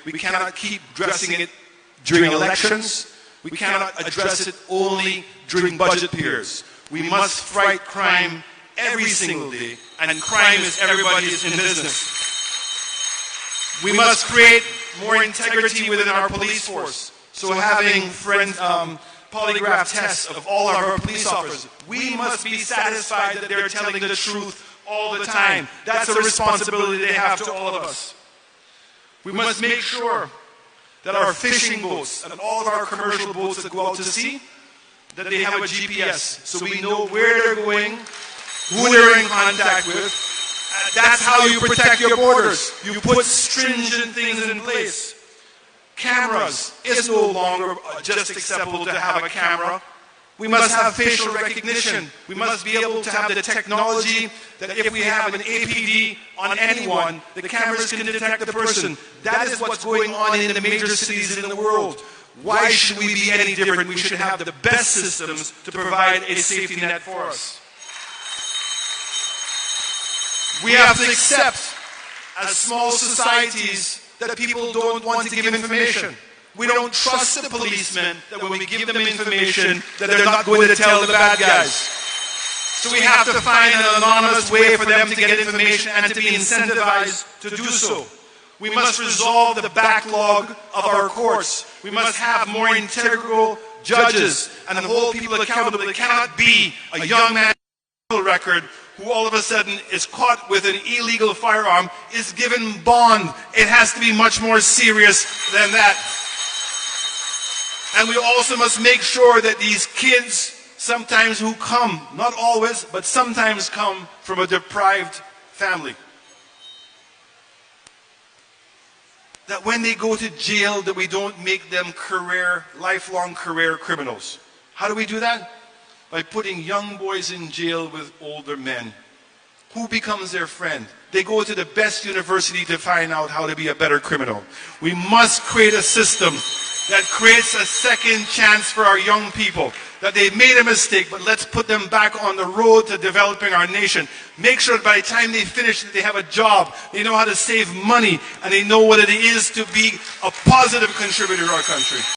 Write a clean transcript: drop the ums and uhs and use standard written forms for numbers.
We cannot keep addressing it during elections. We cannot address it only during budget periods. We must fight crime every single day, and crime is everybody's in business. We must create more integrity within our police force. So having polygraph tests of all of our police officers, we must be satisfied that they're telling the truth all the time. That's a responsibility they have to all of us. We must make sure that our fishing boats and all of our commercial boats that go out to sea, that they have a GPS, so we know where they're going, who they're in contact with. That's how you protect your borders. You put stringent things in place. Cameras is no longer just acceptable to have a camera. We must have facial recognition. We must be able to have the technology that if we have an APD on anyone, the cameras can detect the person. That is what's going on in the major cities in the world. Why should we be any different? We should have the best systems to provide a safety net for us. We have to accept, as small societies, that people don't want to give information. We don't trust the policemen that when we give them information that they're not going to tell the bad guys. So we have to find an anonymous way for them to get information and to be incentivized to do so. We must resolve the backlog of our courts. We must have more integral judges and hold people accountable. It cannot be a young man with a record who all of a sudden is caught with an illegal firearm, is given bond. It has to be much more serious than that. And we also must make sure that these kids, sometimes who come, not always, but sometimes come from a deprived family, that when they go to jail, that we don't make them lifelong career criminals. How do we do that? By putting young boys in jail with older men. Who becomes their friend? They go to the best university to find out how to be a better criminal. We must create a system that creates a second chance for our young people. That they made a mistake, but let's put them back on the road to developing our nation. Make sure that by the time they finish, they have a job, they know how to save money, and they know what it is to be a positive contributor to our country.